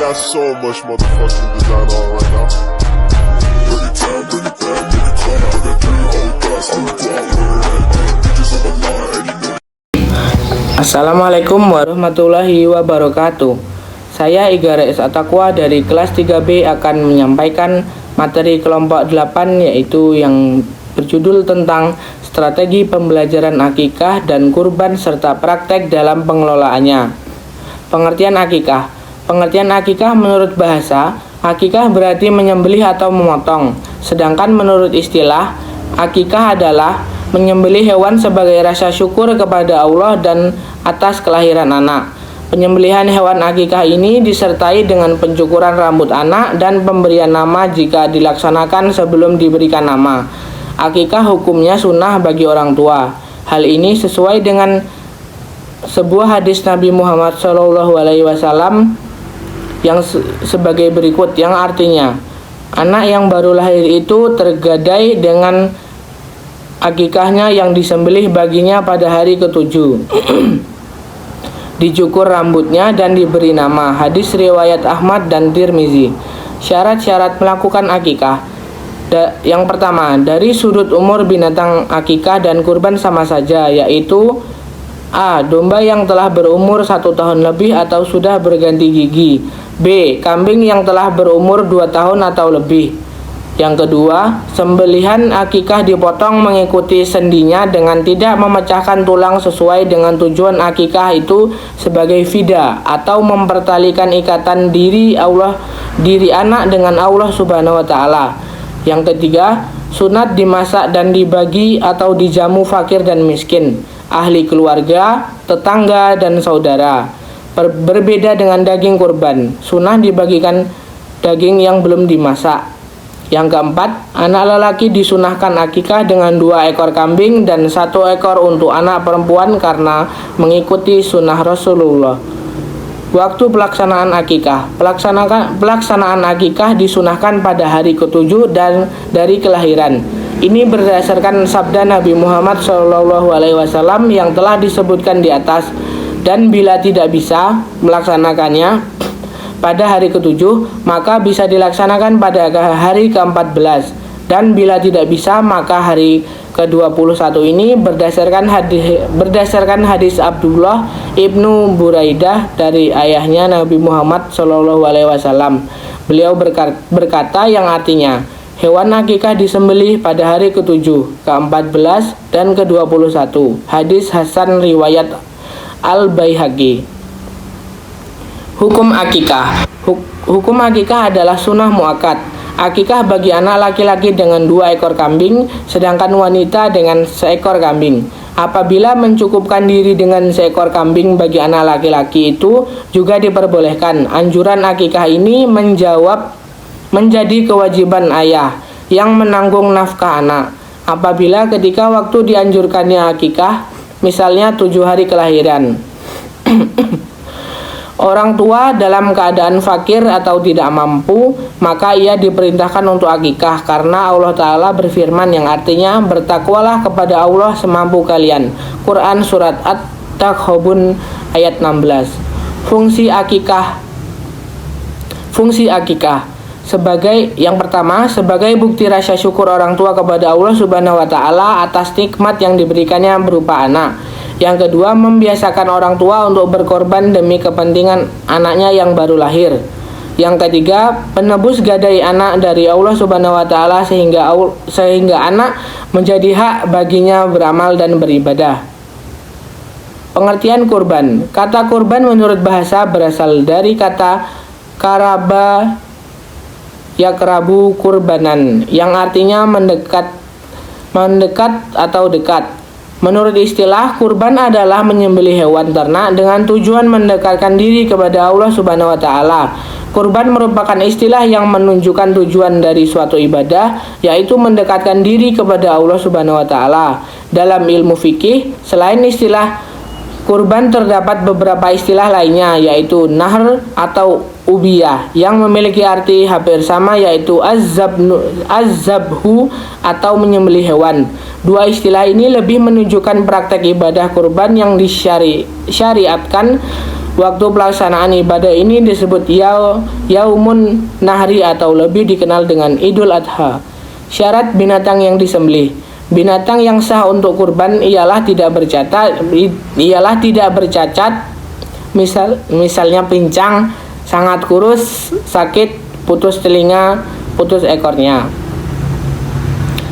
got so much motherfucking design on right now. Bring it down, bring it down, bring it down. I got 3 whole thoughts on the block. Bitches on my line, and you know. Assalamualaikum warahmatullahi wabarakatuh. Saya Igare S. Atakwa dari kelas 3B akan menyampaikan materi kelompok 8, yaitu yang berjudul tentang strategi pembelajaran akikah dan kurban serta praktek dalam pengelolaannya. Pengertian akikah. Pengertian akikah menurut bahasa, akikah berarti menyembelih atau memotong. Sedangkan menurut istilah, akikah adalah menyembelih hewan sebagai rasa syukur kepada Allah dan atas kelahiran anak. Penyembelihan hewan akikah ini disertai dengan pencukuran rambut anak dan pemberian nama jika dilaksanakan sebelum diberikan nama. Akikah hukumnya sunnah bagi orang tua. Hal ini sesuai dengan sebuah hadis Nabi Muhammad SAW yang sebagai berikut, yang artinya anak yang baru lahir itu tergadai dengan akikahnya yang disembelih baginya pada hari ke-7. Dicukur rambutnya dan diberi nama. Hadis riwayat Ahmad dan Tirmizi. Syarat-syarat melakukan akikah. Yang pertama, dari sudut umur binatang akikah dan kurban sama saja, yaitu A. Domba yang telah berumur 1 tahun lebih atau sudah berganti gigi. B. Kambing yang telah berumur 2 tahun atau lebih. Yang kedua, sembelihan akikah dipotong mengikuti sendinya dengan tidak memecahkan tulang sesuai dengan tujuan akikah itu sebagai fida atau mempertalikan ikatan diri anak dengan Allah Subhanahu wa taala. Yang ketiga, sunat dimasak dan dibagi atau dijamu fakir dan miskin, ahli keluarga, tetangga dan saudara. Berbeda dengan daging kurban, sunah dibagikan daging yang belum dimasak. Yang keempat, anak lelaki disunahkan akikah dengan 2 ekor kambing dan 1 ekor untuk anak perempuan karena mengikuti sunnah Rasulullah. Waktu pelaksanaan akikah. Pelaksanaan akikah disunahkan pada hari ke-7 dan dari kelahiran. Ini berdasarkan sabda Nabi Muhammad SAW yang telah disebutkan di atas. Dan bila tidak bisa melaksanakannya pada hari ke-7, maka bisa dilaksanakan pada hari ke-14. Dan bila tidak bisa, maka hari ke-21 ini berdasarkan hadis Abdullah ibnu Buraidah dari ayahnya Nabi Muhammad SAW. Beliau berkata yang artinya, hewan akikah disembelih pada hari ke-7, ke-14, dan ke-21. Hadis Hasan riwayat Al-Baihaqi. Hukum akikah. Hukum akikah adalah sunnah muakkad. Akikah bagi anak laki-laki dengan 2 ekor kambing, sedangkan wanita dengan 1 ekor kambing. Apabila mencukupkan diri dengan 1 ekor kambing bagi anak laki-laki itu juga diperbolehkan. Anjuran akikah ini menjadi kewajiban ayah yang menanggung nafkah anak. Apabila ketika waktu dianjurkannya akikah, misalnya 7 hari kelahiran, orang tua dalam keadaan fakir atau tidak mampu, maka ia diperintahkan untuk akikah karena Allah Ta'ala berfirman yang artinya, bertakwalah kepada Allah semampu kalian. Quran Surat At-Takhabun ayat 16. Fungsi akikah sebagai yang pertama, sebagai bukti rasa syukur orang tua kepada Allah Subhanahu wa taala atas nikmat yang diberikannya berupa anak. Yang kedua, membiasakan orang tua untuk berkorban demi kepentingan anaknya yang baru lahir. Yang ketiga, penebus gadai anak dari Allah Subhanahu wa taala sehingga anak menjadi hak baginya beramal dan beribadah. Pengertian kurban. Kata kurban menurut bahasa berasal dari kata karaba yakrabu kurbanan yang artinya mendekat atau dekat. Menurut istilah, kurban adalah menyembelih hewan ternak dengan tujuan mendekatkan diri kepada Allah Subhanahu wa taala. Kurban merupakan istilah yang menunjukkan tujuan dari suatu ibadah, yaitu mendekatkan diri kepada Allah Subhanahu wa taala. Dalam ilmu fikih, selain istilah kurban terdapat beberapa istilah lainnya, yaitu nahr atau ubiyah yang memiliki arti hampir sama, yaitu az-zabhu atau menyembelih hewan. Dua istilah ini lebih menunjukkan praktek ibadah kurban yang disyariatkan Waktu pelaksanaan ibadah ini disebut Yaumun Nahri atau lebih dikenal dengan Idul Adha. Syarat binatang yang disembelih. Binatang yang sah untuk kurban ialah tidak bercacat, misalnya pincang, sangat kurus, sakit, putus telinga, putus ekornya.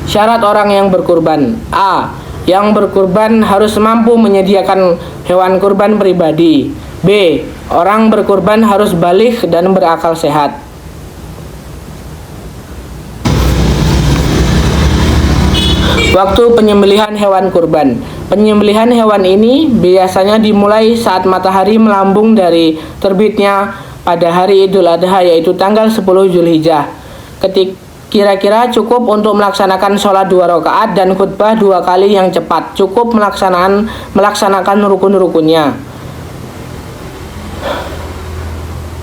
Syarat orang yang berkurban. A. Yang berkurban harus mampu menyediakan hewan kurban pribadi. B. Orang berkurban harus baligh dan berakal sehat. Waktu penyembelihan hewan kurban. Penyembelihan hewan ini biasanya dimulai saat matahari melambung dari terbitnya pada hari Idul Adha, yaitu tanggal 10 Zulhijjah. Kira-kira cukup untuk melaksanakan sholat 2 rakaat dan khutbah 2 kali yang cepat. Cukup melaksanakan rukun-rukunnya.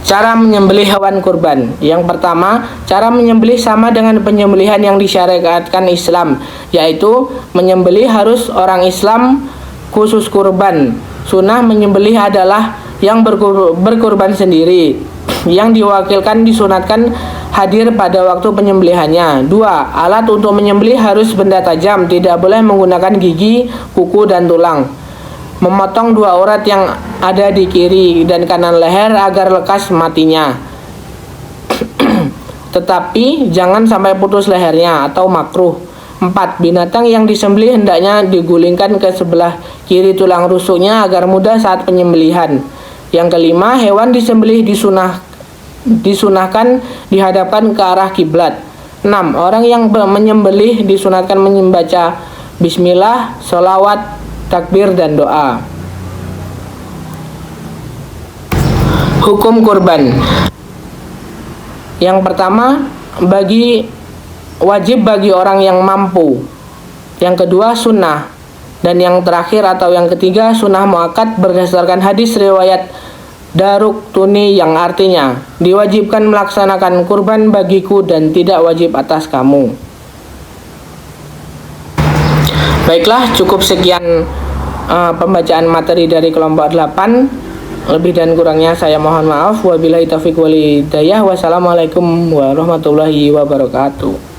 Cara menyembelih hewan kurban. Yang pertama, cara menyembelih sama dengan penyembelihan yang disyariatkan Islam, yaitu menyembelih harus orang Islam khusus kurban. Sunnah menyembelih adalah yang berkurban sendiri. Yang diwakilkan disunatkan hadir pada waktu penyembelihannya. 2. Alat untuk menyembelih harus benda tajam, tidak boleh menggunakan gigi, kuku, dan tulang. Memotong 2 urat yang ada di kiri dan kanan leher agar lekas matinya. Tetapi jangan sampai putus lehernya atau makruh. 4. Binatang yang disembelih hendaknya digulingkan ke sebelah kiri tulang rusuknya agar mudah saat penyembelihan. Yang kelima, hewan disembelih disunahkan dihadapkan ke arah kiblat. 6. Orang yang menyembelih disunahkan membaca bismillah, sholawat, takbir, dan doa. Hukum kurban. Yang pertama, wajib bagi orang yang mampu. Yang kedua, sunnah. Dan yang terakhir atau yang ketiga, sunnah muakkad berdasarkan hadis riwayat Daruqtuni yang artinya diwajibkan melaksanakan kurban bagiku dan tidak wajib atas kamu. Baiklah, cukup sekian pembacaan materi dari kelompok 8. Lebih dan kurangnya saya mohon maaf. Wabillahi taufiq wal hidayah. Wassalamualaikum warahmatullahi wabarakatuh.